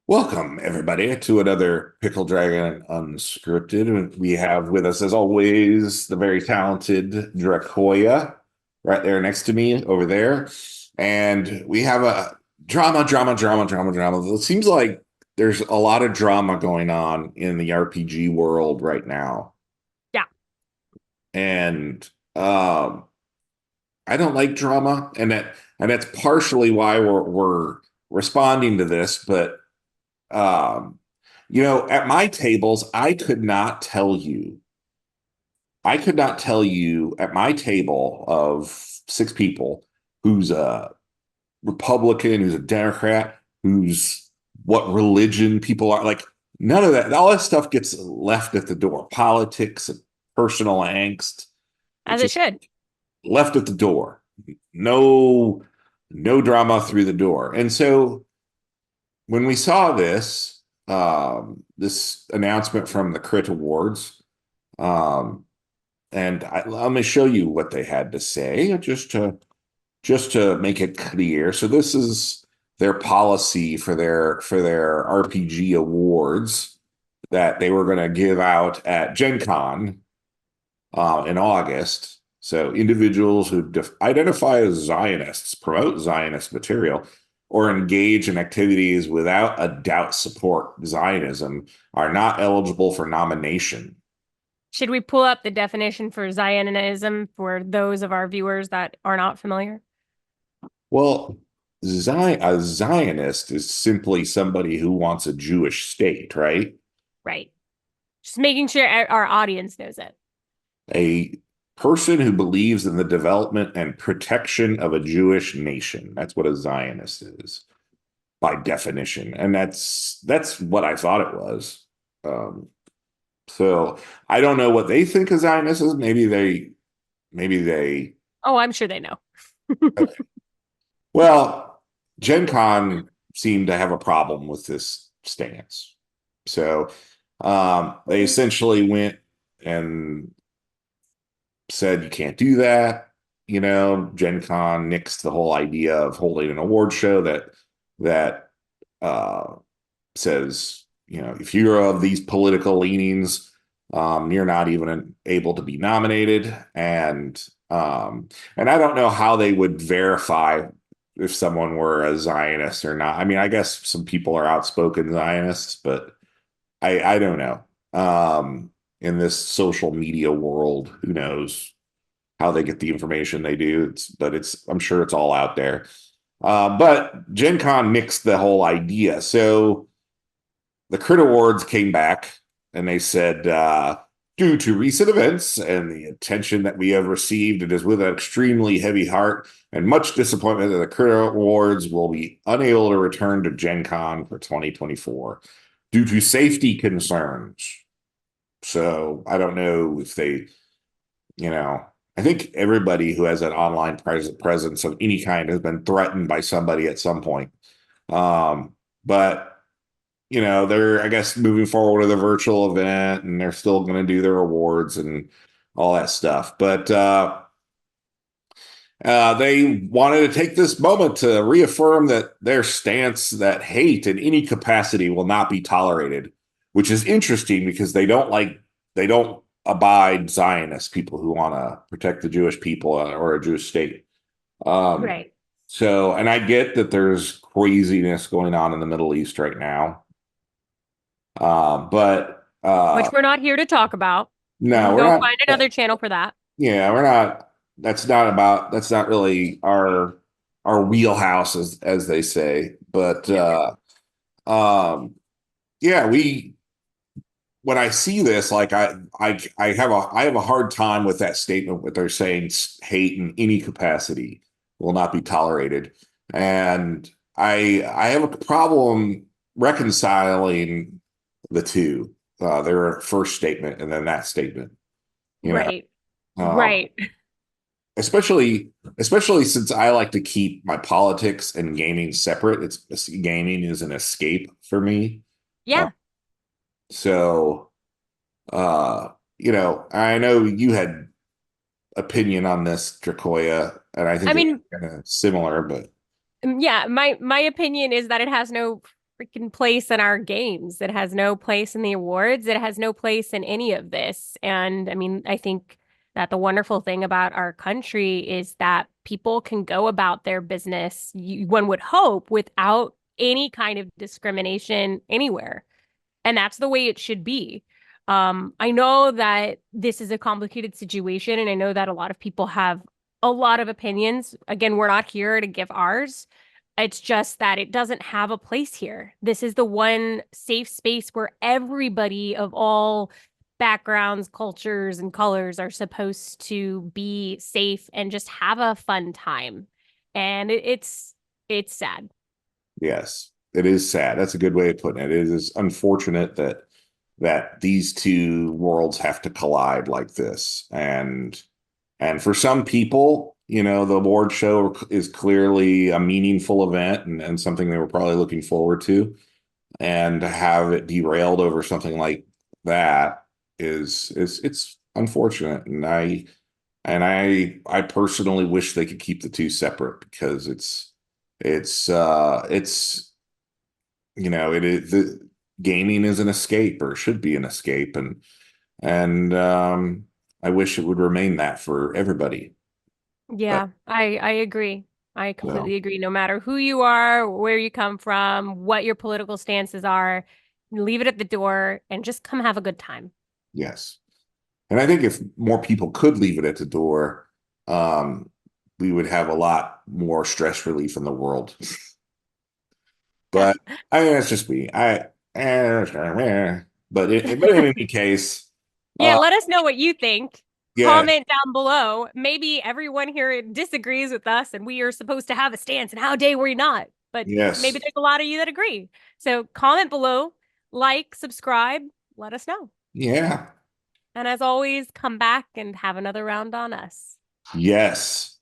Welcome, everybody, to another Pickled Dragon Unscripted. We have with us, as always, the very talented Dracoya right there next to me over there. And we have a drama. It seems like there's a lot of drama going on in the RPG world right now. Yeah. And I don't like drama, and that's partially why we're responding to this, but um, at my tables, I could not tell you at my table of six people who's a Republican, who's a Democrat, who's what religion people are. Like, none of that, all that stuff gets left at the door. Politics and personal angst, it's As it just should. left at the door. No, no drama through the door. And so when we saw this announcement from the Crit Awards, um, let me show you what they had to say, just to make it clear. So this is their policy for their RPG awards that they were going to give out at Gen Con in August. So individuals who identify as Zionists, promote Zionist material, or engage in activities without a doubt support Zionism are not eligible for nomination. Should we pull up the definition for Zionism for those of our viewers that are not familiar? Well, a Zionist is simply somebody who wants a Jewish state, right? Right. Just making sure our audience knows it. A person who believes in the development and protection of a Jewish nation. That's what a Zionist is by definition. And that's what I thought it was. Um, so I don't know what they think of Zionists is. Maybe they Oh, I'm sure they know. okay. Well, Gen Con seemed to have a problem with this stance. So they essentially went and said you can't do that. Gen Con nixed the whole idea of holding an award show that uh, says, if you're of these political leanings, you're not even able to be nominated. And I don't know how they would verify if someone were a Zionist or not. I mean, I guess some people are outspoken Zionists, but I don't know. In this social media world, who knows how they get the information they do? I'm sure it's all out there. But Gen Con nixed the whole idea. So the Crit Awards came back and they said, due to recent events and the attention that we have received, it is with an extremely heavy heart and much disappointment that the Crit Awards will be unable to return to Gen Con for 2024 due to safety concerns. So I don't know if you know, I think everybody who has an online presence of any kind has been threatened by somebody at some point. But they're, I guess, moving forward with a virtual event and they're still going to do their awards and all that stuff. But they wanted to take this moment to reaffirm that their stance that hate in any capacity will not be tolerated, which is interesting because they don't abide Zionist people who want to protect the Jewish people or a Jewish state. Um, Right. and I get that there's craziness going on in the Middle East right now. But Which we're not here to talk about. You no, can we're go not. find another channel for that. Yeah, we're not. That's not really our wheelhouse, as they say. But Yeah. um, yeah, we when I see this, like I have a hard time with that statement. What they're saying, hate in any capacity will not be tolerated, and I have a problem reconciling the two, their first statement and then that statement. You know, Right. um, Right. especially since I like to keep my politics and gaming separate. Gaming is an escape for me. Uh, Yeah. so I know you had opinion on this, Dracoya, and I I think it's mean, kind of similar, but yeah, my opinion is that it has no freaking place in our games. It has no place in the awards. It has no place in any of this. And I mean, I think that the wonderful thing about our country is that people can go about their business, one would hope, without any kind of discrimination anywhere. And that's the way it should be. I know that this is a complicated situation, and I know that a lot of people have a lot of opinions. Again, we're not here to give ours. It's just that it doesn't have a place here. This is the one safe space where everybody of all backgrounds, cultures, and colors are supposed to be safe and just have a fun time. And it's sad. Yes, it is sad. That's a good way of putting it. It is unfortunate that these two worlds have to collide like this. And for some people, the award show is clearly a meaningful event and something they were probably looking forward to. And to have it derailed over something like that is it's unfortunate. And I personally wish they could keep the two separate because it's it is the gaming is an escape or should be an escape and I wish it would remain that for everybody. But Yeah, I agree. I well, completely agree. No matter who you are, where you come from, what your political stances are, leave it at the door and just come have a good time. yes. And I think if more people could leave it at the door, um, we would have a lot more stress relief in the world. But I mean, that's just me. But in any case, Yeah, uh, let us know what you think. yeah, Comment down below. Maybe everyone here disagrees with us and we are supposed to have a stance, and how dare we not? But maybe yes, there's a lot of you that agree. So comment below, like, subscribe, let us know. yeah, And as always, come back and have another round on us. yes.